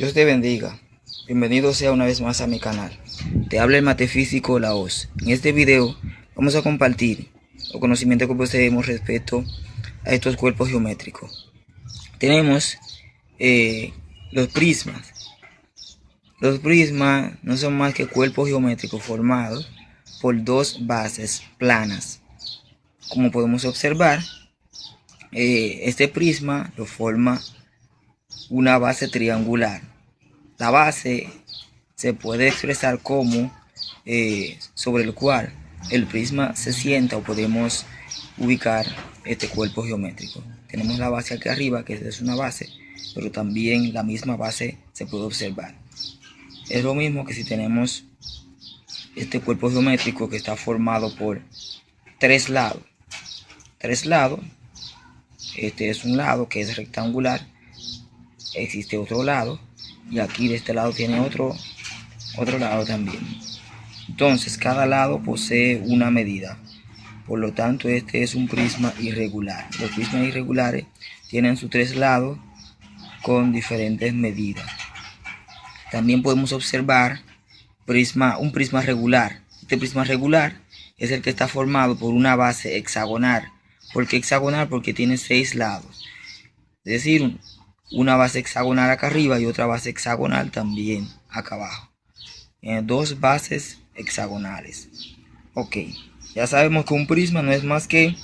Dios te bendiga. Bienvenido sea una vez más a mi canal. Te habla el matefísico Laos. En este video vamos a compartir los conocimientos que poseemos respecto a estos cuerpos geométricos. Tenemos los prismas. Los prismas no son más que cuerpos geométricos formados por dos bases planas. Como podemos observar, este prisma lo forma una base triangular. La base se puede expresar como sobre el cual el prisma se sienta o podemos ubicar este cuerpo geométrico. Tenemos la base aquí arriba, que es una base, pero también la misma base se puede observar. Es lo mismo que si tenemos este cuerpo geométrico que está formado por tres lados. Este es un lado que es rectangular, existe otro lado y aquí de este lado tiene otro lado también. Entonces cada lado posee una medida, por lo tanto este es un prisma irregular. Los prismas irregulares tienen sus tres lados con diferentes medidas. También podemos observar un prisma regular. Este prisma regular es el que está formado por una base hexagonal. ¿Por qué hexagonal? Porque tiene 6 lados. Es decir, una base hexagonal acá arriba y otra base hexagonal también acá abajo. Tiene dos bases hexagonales. Ok, ya sabemos que un prisma no es más que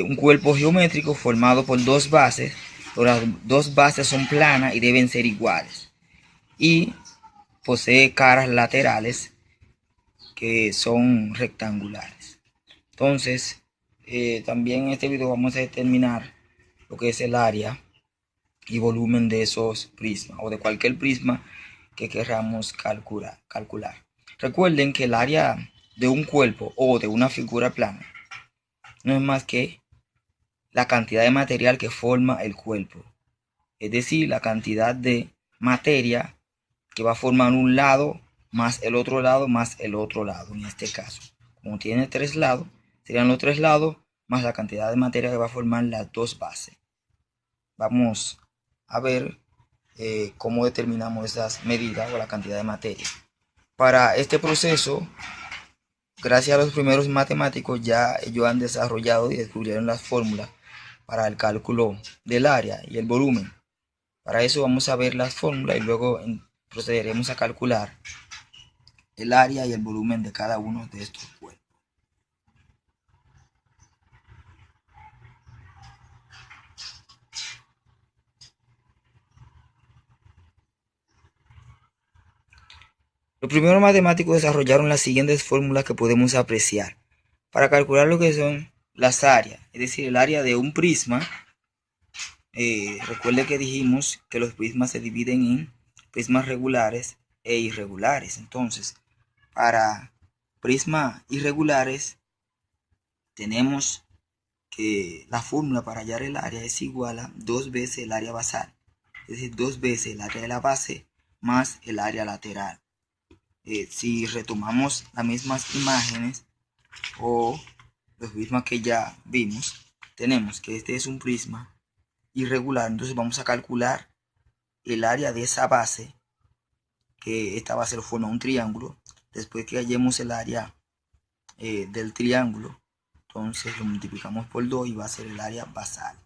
un cuerpo geométrico formado por dos bases. Las dos bases son planas y deben ser iguales. Y posee caras laterales que son rectangulares. Entonces, también en este video vamos a determinar lo que es el área y volumen de esos prismas o de cualquier prisma que queramos calcular. Recuerden que el área de un cuerpo o de una figura plana no es más que la cantidad de material que forma el cuerpo, es decir, la cantidad de materia que va a formar un lado más el otro lado más el otro lado. En este caso, como tiene tres lados, serían los tres lados más la cantidad de materia que va a formar las dos bases. Vamos a ver cómo determinamos esas medidas o la cantidad de materia. Para este proceso, gracias a los primeros matemáticos, ya ellos han desarrollado y descubrieron las fórmulas para el cálculo del área y el volumen. Para eso vamos a ver las fórmulas y luego procederemos a calcular el área y el volumen de cada uno de estos cuerpos. Los primeros matemáticos desarrollaron las siguientes fórmulas que podemos apreciar para calcular lo que son las áreas, es decir, el área de un prisma. Recuerde que dijimos que los prismas se dividen en prismas regulares e irregulares. Entonces, para prismas irregulares tenemos que la fórmula para hallar el área es igual a 2 veces el área basal, es decir, 2 veces el área de la base más el área lateral. Si retomamos las mismas imágenes o los prismas que ya vimos, tenemos que este es un prisma irregular, entonces vamos a calcular el área de esa base, que esta base lo forma un triángulo. Después que hallemos el área del triángulo, entonces lo multiplicamos por 2 y va a ser el área basal.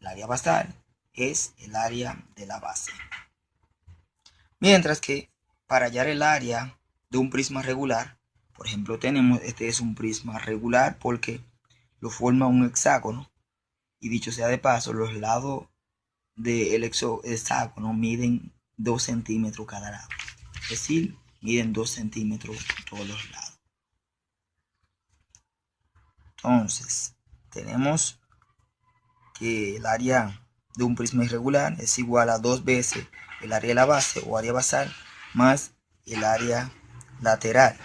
El área basal es el área de la base. Mientras que para hallar el área de un prisma regular, por ejemplo, tenemos, este es un prisma regular porque lo forma un hexágono, y dicho sea de paso, los lados del hexágono miden 2 centímetros cada lado, es decir, miden 2 centímetros todos los lados. Entonces, tenemos que el área de un prisma irregular es igual a 2 veces el área de la base o área basal más el área lateral.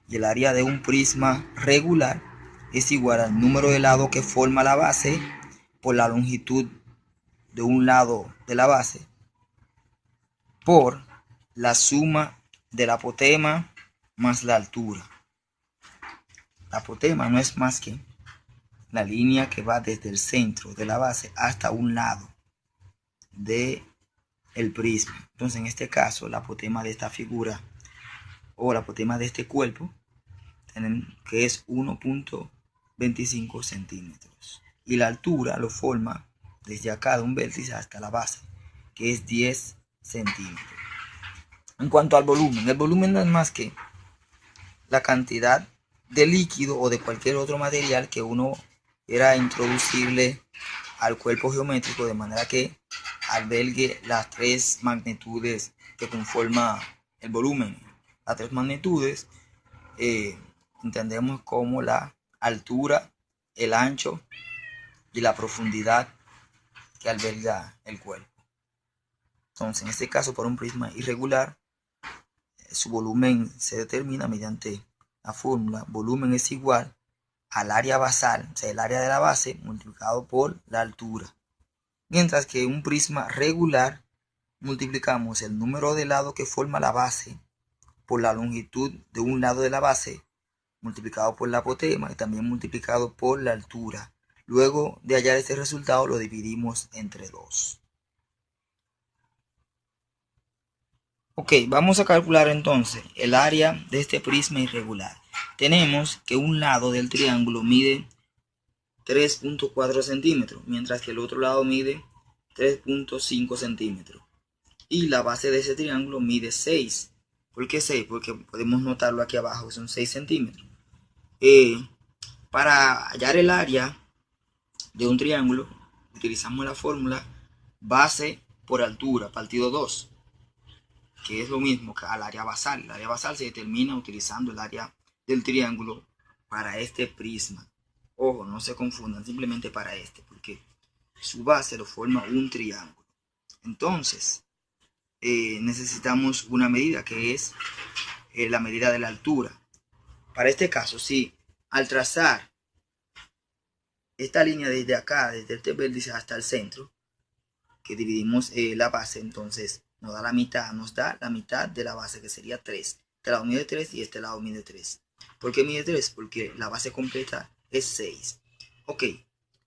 Y el área de un prisma regular es igual al número de lados que forma la base por la longitud de un lado de la base por la suma del apotema más la altura. La apotema no es más que la línea que va desde el centro de la base hasta un lado de el prisma. Entonces en este caso la apotema de esta figura o la apotema de este cuerpo que es 1.25 centímetros y la altura lo forma desde acá de un vértice hasta la base, que es 10 centímetros. En cuanto al volumen, el volumen no es más que la cantidad de líquido o de cualquier otro material que uno quiera introducirle al cuerpo geométrico de manera que albergue las tres magnitudes que conforman el volumen. Las tres magnitudes entendemos como la altura, el ancho y la profundidad que alberga el cuerpo. Entonces, en este caso, para un prisma irregular, su volumen se determina mediante la fórmula volumen es igual al área basal, o sea, el área de la base multiplicado por la altura. Mientras que un prisma regular multiplicamos el número de lados que forma la base por la longitud de un lado de la base multiplicado por la apotema y también multiplicado por la altura. Luego de hallar este resultado lo dividimos entre 2. Ok, vamos a calcular entonces el área de este prisma irregular. Tenemos que un lado del triángulo mide 3.4 centímetros, mientras que el otro lado mide 3.5 centímetros. Y la base de ese triángulo mide 6. ¿Por qué 6? Porque podemos notarlo aquí abajo, que son 6 centímetros. Para hallar el área de un triángulo, utilizamos la fórmula base por altura, partido 2, que es lo mismo que al área basal. El área basal se determina utilizando el área del triángulo para este prisma. Ojo, no se confundan, simplemente para este, porque su base lo forma un triángulo. Entonces, necesitamos una medida que es la medida de la altura. Para este caso, si al trazar esta línea desde acá, desde este vértice hasta el centro, que dividimos la base, entonces nos da la mitad de la base, que sería 3. Este lado mide 3 y este lado mide 3. ¿Por qué mide 3? Porque la base completa es 6. Ok,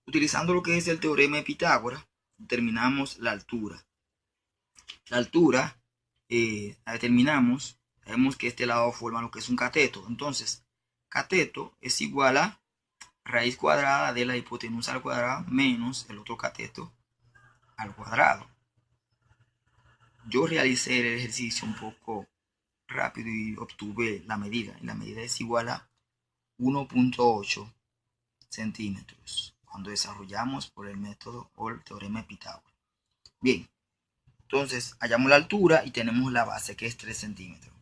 utilizando lo que es el teorema de Pitágoras, determinamos la altura. La altura la determinamos, sabemos que este lado forma lo que es un cateto. Entonces, cateto es igual a raíz cuadrada de la hipotenusa al cuadrado menos el otro cateto al cuadrado. Yo realicé el ejercicio un poco rápido y obtuve la medida. Y la medida es igual a 1.8 centímetros cuando desarrollamos por el método o el teorema de Pitágoras. Bien, entonces hallamos la altura y tenemos la base, que es 3 centímetros.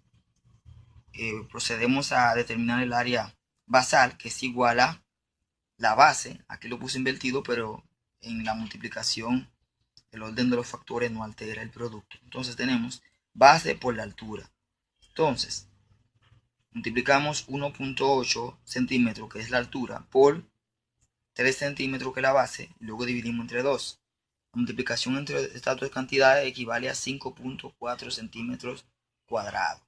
Procedemos a determinar el área basal, que es igual a la base. Aquí lo puse invertido, pero en la multiplicación el orden de los factores no altera el producto. Entonces tenemos base por la altura. Entonces, multiplicamos 1.8 centímetros, que es la altura, por 3 centímetros, que es la base, y luego dividimos entre 2. La multiplicación entre estas dos cantidades equivale a 5.4 centímetros cuadrados.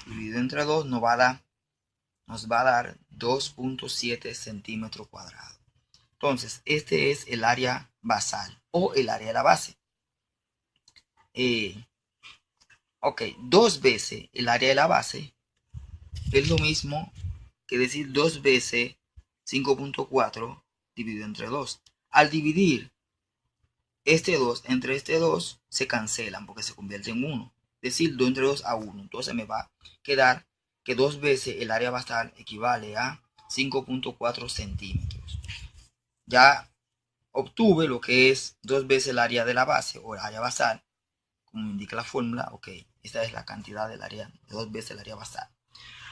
Dividido entre 2 nos va a dar 2.7 centímetros cuadrados. Entonces, este es el área basal o el área de la base. Ok, 2 veces el área de la base es lo mismo que decir 2 veces 5.4 dividido entre 2. Al dividir este 2 entre este 2 se cancelan porque se convierte en 1. Es decir, 2 entre 2 a 1. Entonces me va a quedar que 2 veces el área basal equivale a 5.4 centímetros. Ya obtuve lo que es 2 veces el área de la base o el área basal, como indica la fórmula. Ok, esta es la cantidad del área de 2 veces el área basal.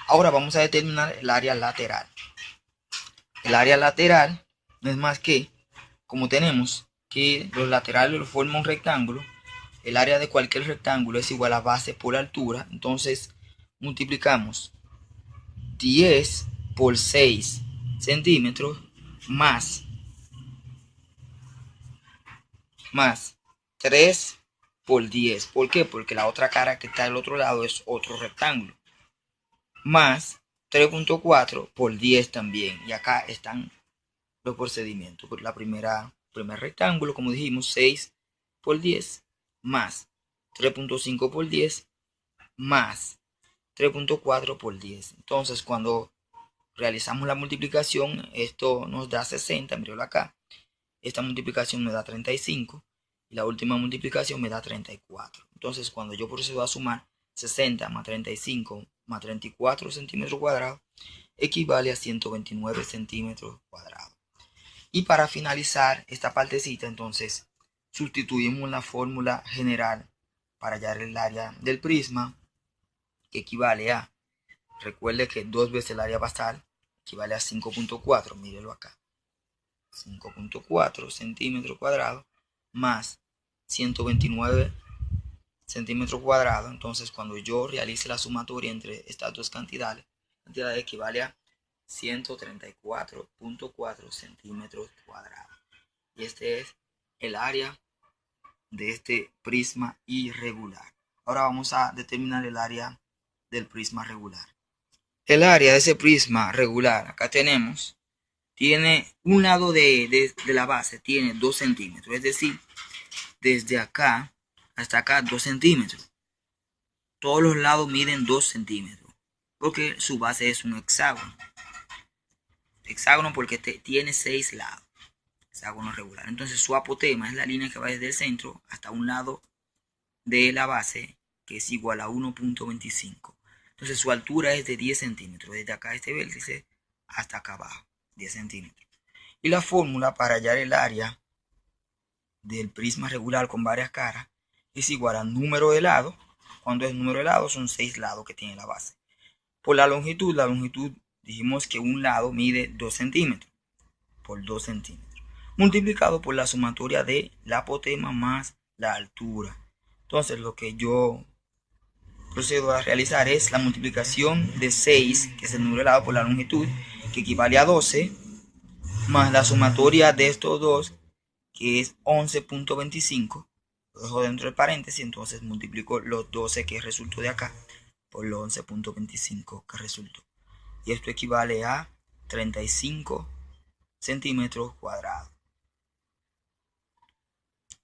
Ahora vamos a determinar el área lateral. El área lateral no es más que, como tenemos que los laterales lo forman un rectángulo, el área de cualquier rectángulo es igual a base por altura. Entonces multiplicamos 10 por 6 centímetros más 3 por 10. ¿Por qué? Porque la otra cara que está del otro lado es otro rectángulo. Más 3.4 por 10 también. Y acá están los procedimientos. Por la primer rectángulo, como dijimos, 6 por 10 más 3.5 por 10 más 3.4 por 10. Entonces, cuando realizamos la multiplicación, esto nos da 60, míralo acá. Esta multiplicación me da 35 y la última multiplicación me da 34. Entonces, cuando yo procedo a sumar 60 más 35 más 34 centímetros cuadrados, equivale a 129 centímetros cuadrados. Y para finalizar esta partecita, entonces, sustituimos la fórmula general para hallar el área del prisma, que equivale a, recuerde que 2 veces el área basal equivale a 5.4, mírelo acá, 5.4 centímetros cuadrados más 129 centímetros cuadrados. Entonces, cuando yo realice la sumatoria entre estas dos cantidades equivale a 134.4 centímetros cuadrados. Y este es el área de este prisma irregular. Ahora vamos a determinar el área del prisma regular. El área de ese prisma regular, acá tenemos, tiene un lado de la base, tiene 2 centímetros, es decir, desde acá hasta acá 2 centímetros. Todos los lados miden 2 centímetros, porque su base es un hexágono. Hexágono porque tiene 6 lados. Hexágono regular. Entonces su apotema es la línea que va desde el centro hasta un lado de la base, que es igual a 1.25. Entonces su altura es de 10 centímetros, desde acá este vértice hasta acá abajo, 10 centímetros. Y la fórmula para hallar el área del prisma regular con varias caras es igual al número de lados. Cuando es número de lados son 6 lados que tiene la base. Por la longitud dijimos que un lado mide 2 centímetros por 2 centímetros, multiplicado por la sumatoria de la apotema más la altura. Entonces lo que yo procedo a realizar es la multiplicación de 6, que es el número de lado, por la longitud, que equivale a 12, más la sumatoria de estos dos, que es 11.25. Lo dejo dentro del paréntesis, entonces multiplico los 12 que resultó de acá por los 11.25 que resultó. Y esto equivale a 35 centímetros cuadrados.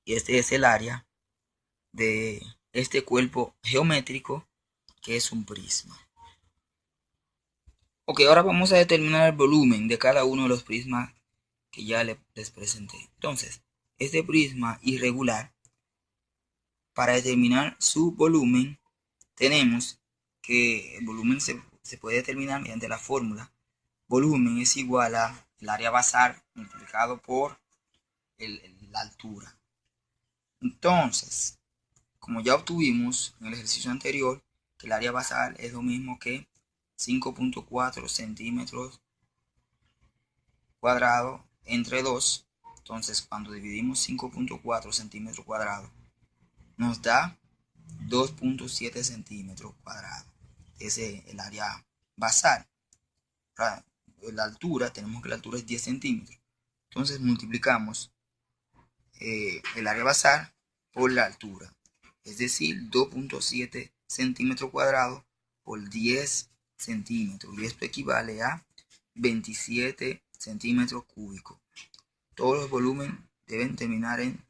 Y este es el área de este cuerpo geométrico que es un prisma. Ok, ahora vamos a determinar el volumen de cada uno de los prismas que ya les presenté. Entonces, este prisma irregular, para determinar su volumen, tenemos que el volumen se puede determinar mediante la fórmula. Volumen es igual a el área basal multiplicado por la altura. Entonces, como ya obtuvimos en el ejercicio anterior que el área basal es lo mismo que 5.4 centímetros cuadrados entre 2, entonces cuando dividimos 5.4 centímetros cuadrados nos da 2.7 centímetros cuadrados. Ese es el área basal. Para la altura, tenemos que la altura es 10 centímetros. Entonces multiplicamos el área basal por la altura, es decir, 2.7 centímetros cuadrados por 10 centímetros, y esto equivale a 27 centímetros cúbicos. Todos los volúmenes deben terminar en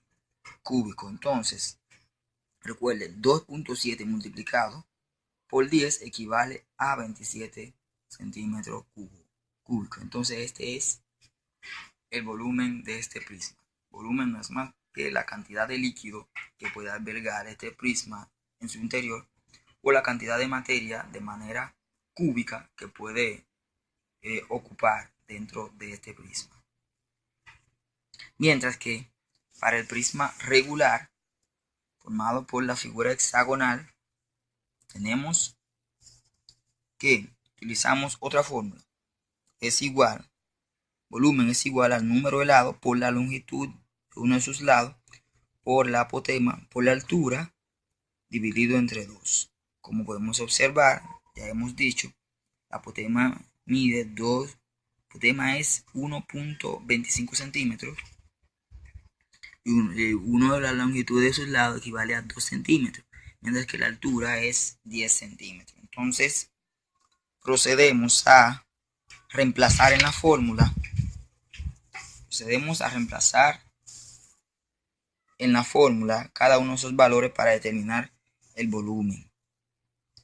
cúbico. Entonces, recuerden, 2.7 multiplicado por 10 equivale a 27 centímetros cúbicos. Entonces, este es el volumen de este prisma. Volumen no es más que la cantidad de líquido que puede albergar este prisma en su interior, o la cantidad de materia de manera cúbica que puede ocupar dentro de este prisma. Mientras que para el prisma regular, formado por la figura hexagonal, tenemos que utilizamos otra fórmula. Es igual, volumen es igual al número de lados por la longitud de uno de sus lados por la apotema por la altura dividido entre 2. Como podemos observar, ya hemos dicho, la apotema mide 2, apotema es 1.25 centímetros y uno de la longitud de sus lados equivale a 2 centímetros, mientras que la altura es 10 centímetros. Entonces procedemos a reemplazar en la fórmula, cada uno de esos valores para determinar el volumen.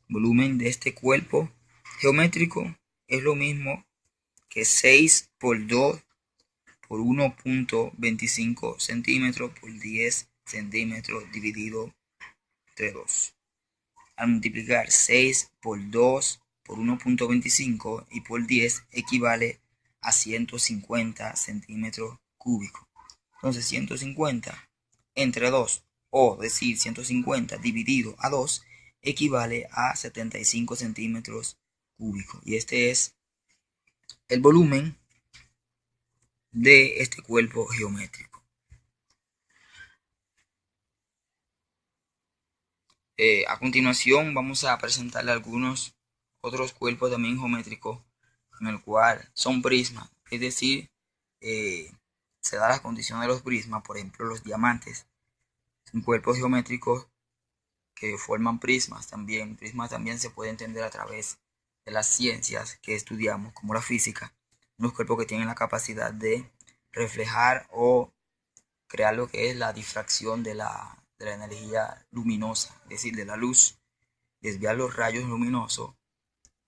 El volumen de este cuerpo geométrico es lo mismo que 6 por 2 por 1.25 centímetros por 10 centímetros dividido entre 2. Al multiplicar 6 por 2 por 1.25 y por 10 equivale a 150 centímetros cúbicos. Entonces 150 entre 2, o decir 150 dividido a 2, equivale a 75 centímetros cúbicos. Y este es el volumen de este cuerpo geométrico. A continuación vamos a presentarle algunos otros cuerpos también geométricos en el cual son prismas, es decir, se da la condición de los prismas. Por ejemplo, los diamantes son cuerpos geométricos que forman prismas también. Prismas también se puede entender a través de las ciencias que estudiamos, como la física, unos cuerpos que tienen la capacidad de reflejar o crear lo que es la difracción de la energía luminosa, es decir, de la luz, desviar los rayos luminosos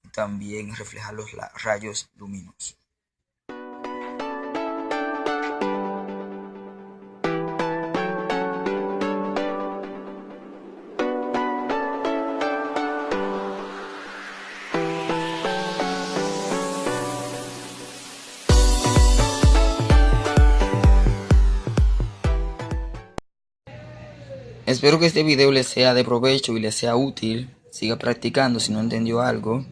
y también reflejar los rayos luminosos. Espero que este video les sea de provecho y les sea útil. Siga practicando. Si no entendió algo,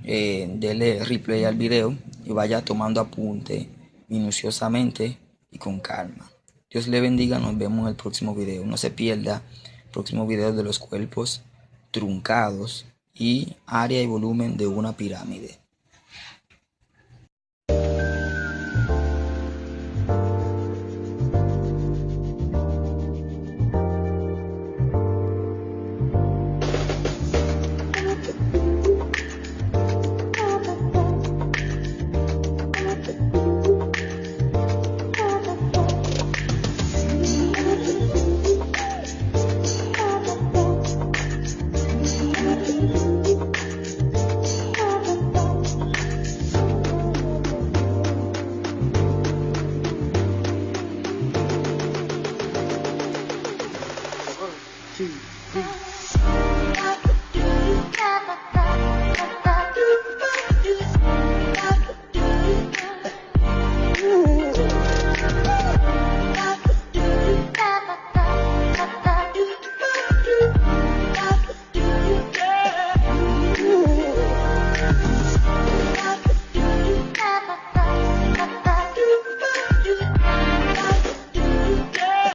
dele replay al video y vaya tomando apunte minuciosamente y con calma. Dios le bendiga. Nos vemos en el próximo video. No se pierda el próximo video de los cuerpos truncados y área y volumen de una pirámide.